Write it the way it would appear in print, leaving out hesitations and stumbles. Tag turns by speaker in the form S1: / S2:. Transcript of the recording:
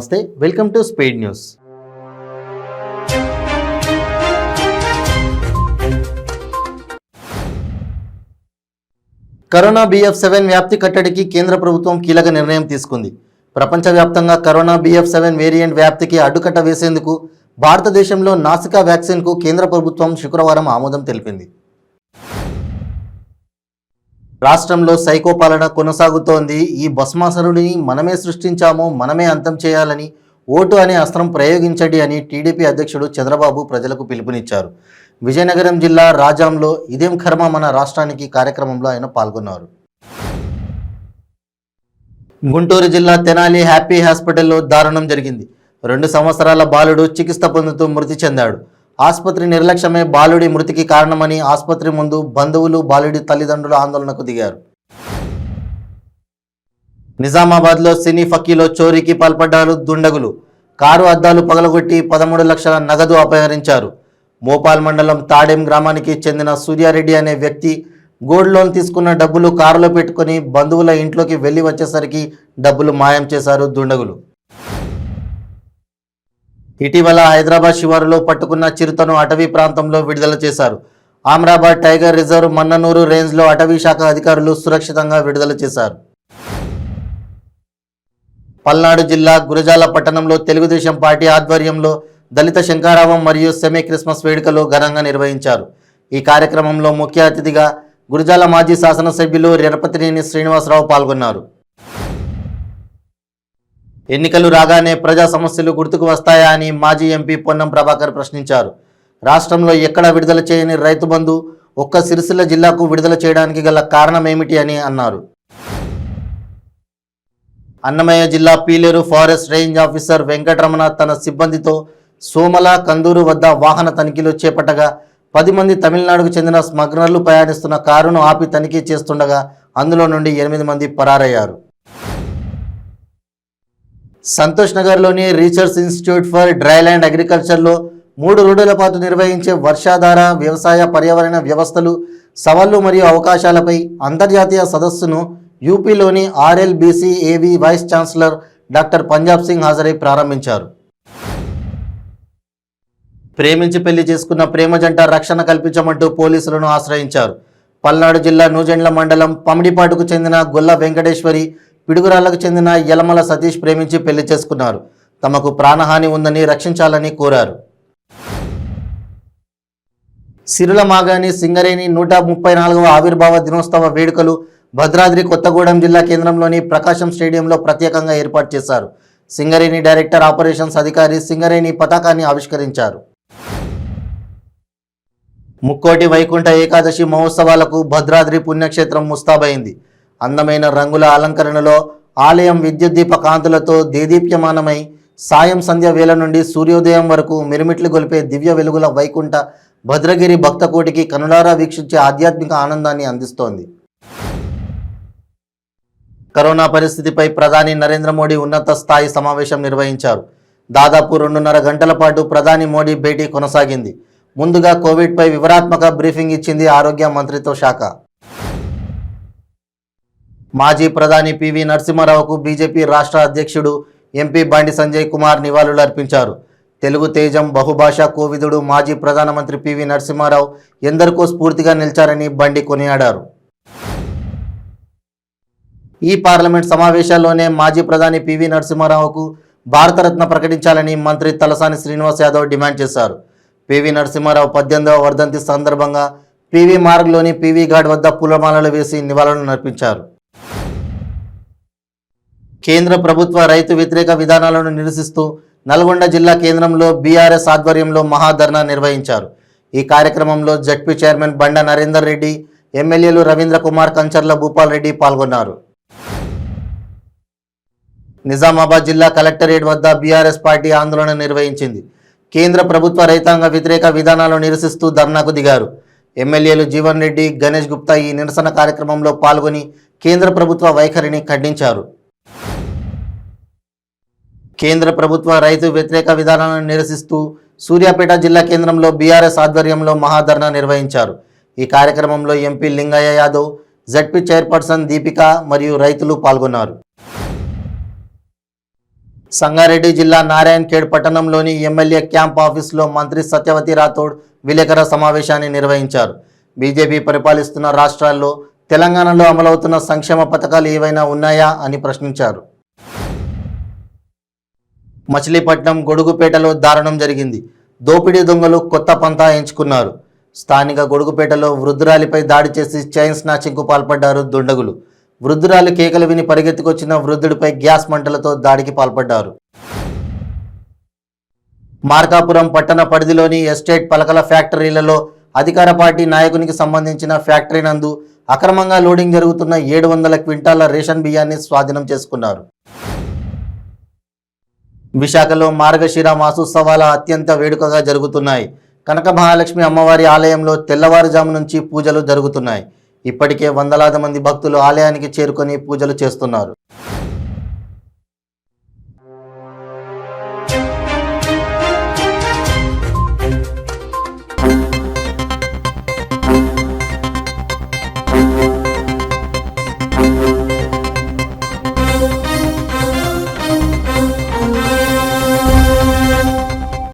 S1: నమస్తే, welcome to speed news. Corona BF7 వ్యాప్తి కట్టడికి కేంద్ర ప్రభుత్వం కీలక నిర్ణయం తీసుకుంది. ప్రపంచవ్యాప్తంగా కరోనా BF7 వేరియంట్ వ్యాప్తికి అడ్డుకట్ట వేసేందుకు భారతదేశంలో నాసికా వ్యాక్సిన్కు కేంద్ర ప్రభుత్వం శుక్రవారం ఆమోదం తెలిపింది. రాష్ట్రంలో సైకో పాలన కొనసాగుతోంది. ఈ భస్మాసురుడిని మనమే సృష్టించాము, మనమే అంతం చేయాలని ఓటు అనే అస్త్రం ప్రయోగించండి అని టీడీపీ అధ్యక్షుడు చంద్రబాబు ప్రజలకు పిలుపునిచ్చారు. విజయనగరం జిల్లా రాజాంలో ఇదేం కర్మ మన రాష్ట్రానికి కార్యక్రమంలో ఆయన పాల్గొన్నారు. గుంటూరు జిల్లా తెనాలి హ్యాపీ హాస్పిటల్లో దారుణం జరిగింది. 2 సంవత్సరాల బాలుడు చికిత్స పొందుతూ మృతి చెందాడు. ఆసుపత్రి నిర్లక్ష్యమే బాలుడి మృతికి కారణమని ఆసుపత్రి ముందు బంధువులు, బాలుడి తల్లిదండ్రులు ఆందోళనకు దిగారు. నిజామాబాద్లో సినీ ఫక్కీలో చోరీకి పాల్పడ్డారు దుండగులు. కారు అద్దాలు పగలగొట్టి 13 లక్షల నగదు అపహరించారు. మోపాల్ మండలం తాడేం గ్రామానికి చెందిన సూర్యారెడ్డి అనే వ్యక్తి గోల్డ్ లోన్ తీసుకున్న డబ్బులు కారులో పెట్టుకుని బంధువుల ఇంట్లోకి వెళ్ళి వచ్చేసరికి డబ్బులు మాయం చేశారు దుండగులు. ఇటీవల హైదరాబాద్ శివారులో పట్టుకున్న చిరుతను అటవీ ప్రాంతంలో విడుదల చేశారు. ఆమ్రాబాద్ టైగర్ రిజర్వ్ మన్ననూరు రేంజ్లో అటవీ శాఖ అధికారులు సురక్షితంగా విడుదల చేశారు. పల్నాడు జిల్లా గురజాల పట్టణంలో తెలుగుదేశం పార్టీ ఆధ్వర్యంలో దళిత శంకారావం మరియు సెమీ క్రిస్మస్ వేడుకలు ఘనంగా నిర్వహించారు. ఈ కార్యక్రమంలో ముఖ్య అతిథిగా గురజాల మాజీ శాసనసభ్యులు రెరపతినేని శ్రీనివాసరావు పాల్గొన్నారు. ఎన్నికలు రాగానే ప్రజా సమస్యలు గుర్తుకు వస్తాయా అని మాజీ ఎంపీ పొన్నం ప్రభాకర్ ప్రశ్నించారు. రాష్ట్రంలో ఎక్కడా విడుదల చేయని రైతు బంధు ఒక్క సిరిసిల్ల జిల్లాకు విడుదల చేయడానికి గల కారణం ఏమిటి అని అన్నారు. అన్నమయ్య జిల్లా Pileru forest range officer Venkataramana తన సిబ్బందితో సోమల కందూరు వద్ద వాహన తనిఖీలు చేపట్టగా 10 మంది తమిళనాడుకు చెందిన స్మగ్లర్లు ప్రయాణిస్తున్న కారును ఆపి తనిఖీ చేస్తుండగా అందులో నుండి 8 మంది పరారయ్యారు. సంతోష్ నగర్లోని రీసెర్చ్ ఇన్స్టిట్యూట్ ఫర్ డ్రైల్యాండ్ అగ్రికల్చర్లో 3 రోజుల పాటు నిర్వహించే వర్షాధార వ్యవసాయ పర్యావరణ వ్యవస్థలు, సవాళ్లు మరియు అవకాశాలపై అంతర్జాతీయ సదస్సును యూపీలోని RLBC-AV vice chancellor doctor Punjab Singh హాజరై ప్రారంభించారు. ప్రేమించి పెళ్లి చేసుకున్న ప్రేమ జంట రక్షణ కల్పించమంటూ పోలీసులను ఆశ్రయించారు. పల్నాడు జిల్లా నూజెండ్ల మండలం పమిడిపాటుకు చెందిన గొల్ల వెంకటేశ్వరి, పిడుగురాళ్లకు చెందిన యలమల సతీష్ ప్రేమించి పెళ్లి చేసుకున్నారు. తమకు ప్రాణహాని ఉందని రక్షించాలని కోరారు. సిరుల మాగాని సింగరేణి 134వ ఆవిర్భావ దినోత్సవ వేడుకలు భద్రాద్రి కొత్తగూడెం జిల్లా కేంద్రంలోని ప్రకాశం స్టేడియంలో ప్రత్యేకంగా ఏర్పాటు చేశారు. సింగరేణి డైరెక్టర్ ఆపరేషన్స్ అధికారి సింగరేణి పతాకాన్ని ఆవిష్కరించారు. ముక్కోటి వైకుంఠ ఏకాదశి మహోత్సవాలకు భద్రాద్రి పుణ్యక్షేత్రం ముస్తాబైంది. అందమైన రంగుల అలంకరణలో ఆలయం విద్యుత్ దీప కాంతులతో దేదీప్యమానమై సాయం సంధ్య వేళ నుండి సూర్యోదయం వరకు మిరుమిట్లు గొలిపే దివ్య వెలుగుల వైకుంఠ భద్రగిరి భక్తకోటికి కనులారా వీక్షించే ఆధ్యాత్మిక ఆనందాన్ని అందిస్తోంది. కరోనా పరిస్థితిపై ప్రధాని నరేంద్ర మోడీ ఉన్నత స్థాయి సమావేశం నిర్వహించారు. దాదాపు 2.5 గంటల పాటు ప్రధాని మోడీ భేటీ కొనసాగింది. ముందుగా కోవిడ్పై వివరాత్మక బ్రీఫింగ్ ఇచ్చింది ఆరోగ్య మంత్రిత్వ శాఖ. మాజీ ప్రధాని పివి నరసింహారావుకు బీజేపీ రాష్ట్ర అధ్యక్షుడు ఎంపీ బండి సంజయ్ కుమార్ నివాళులు అర్పించారు. తెలుగు తేజం, బహుభాషా కోవిదుడు మాజీ ప్రధానమంత్రి పివి నరసింహారావు ఎందరికో స్ఫూర్తిగా నిలిచారని బండి కొనియాడారు. ఈ పార్లమెంట్ సమావేశాల్లోనే మాజీ ప్రధాని పివి నరసింహారావుకు భారతరత్న ప్రకటించాలని మంత్రి తలసాని శ్రీనివాస్ యాదవ్ డిమాండ్ చేశారు. పివి నరసింహారావు 18వ వర్ధంతి సందర్భంగా పివి మార్గ్లోని పివి ఘాట్ వద్ద పూలమాలలు వేసి నివాళులు అర్పించారు. కేంద్ర ప్రభుత్వ రైతు వ్యతిరేక విధానాలను నిరసిస్తూ నల్గొండ జిల్లా కేంద్రంలో బీఆర్ఎస్ ఆధ్వర్యంలో మహాధర్నా నిర్వహించారు. ఈ కార్యక్రమంలో జడ్పీ చైర్మన్ బండ నరేందర్ రెడ్డి, ఎమ్మెల్యేలు రవీంద్ర కుమార్, కంచర్ల భూపాల్ రెడ్డి పాల్గొన్నారు. నిజామాబాద్ జిల్లా కలెక్టరేట్ వద్ద బీఆర్ఎస్ పార్టీ ఆందోళన నిర్వహించింది. కేంద్ర ప్రభుత్వ రైతాంగ వ్యతిరేక విధానాలను నిరసిస్తూ ధర్నాకు దిగారు. ఎమ్మెల్యేలు జీవన్ రెడ్డి, గణేష్ గుప్తా ఈ నిరసన కార్యక్రమంలో పాల్గొని కేంద్ర ప్రభుత్వ వైఖరిని ఖండించారు. కేంద్ర ప్రభుత్వ రైతు వ్యతిరేక విధానాలను నిరసిస్తూ సూర్యాపేట జిల్లా కేంద్రంలో బీఆర్ఎస్ ఆధ్వర్యంలో మహాధర్నా నిర్వహించారు. ఈ కార్యక్రమంలో MP Lingaiah Yadav, ZP chairperson Deepika మరియు రైతులు పాల్గొన్నారు. సంగారెడ్డి జిల్లా నారాయణఖేడ్ పట్టణంలోని ఎమ్మెల్యే క్యాంప్ ఆఫీసులో మంత్రి సత్యవతి రాథోడ్ విలేకరుల సమావేశాన్ని నిర్వహించారు. బీజేపీ పరిపాలిస్తున్న రాష్ట్రాల్లో తెలంగాణలో అమలవుతున్న సంక్షేమ పథకాలు ఏవైనా ఉన్నాయా అని ప్రశ్నించారు. మచిలీపట్నం గొడుగుపేటలో దారుణం జరిగింది. దోపిడీ దొంగలు కొత్త పంతా ఎంచుకున్నారు. స్థానిక గొడుగుపేటలో వృద్ధురాలిపై దాడి చేసి చైన్ స్నాచింగ్కు పాల్పడ్డారు దుండగులు. వృద్ధురాలి కేకలు విని పరిగెత్తుకొచ్చిన వృద్ధుడిపై గ్యాస్ మంటలతో దాడికి పాల్పడ్డారు. మార్కాపురం పట్టణ పరిధిలోని ఎస్టేట్ పలకల ఫ్యాక్టరీలలో అధికార పార్టీ నాయకునికి సంబంధించిన ఫ్యాక్టరీ నందు అక్రమంగా లోడింగ్ జరుగుతున్న 700 క్వింటాల రేషన్ బియ్యాన్ని స్వాధీనం చేసుకున్నారు. విశాఖలో మార్గశిర మాసోత్సవాల అత్యంత వేడుకగా జరుగుతున్నాయి. కనక మహాలక్ష్మి అమ్మవారి ఆలయంలో తెల్లవారుజాము నుంచి పూజలు జరుగుతున్నాయి. ఇప్పటికే వందలాది మంది భక్తులు ఆలయానికి చేరుకొని పూజలు చేస్తున్నారు.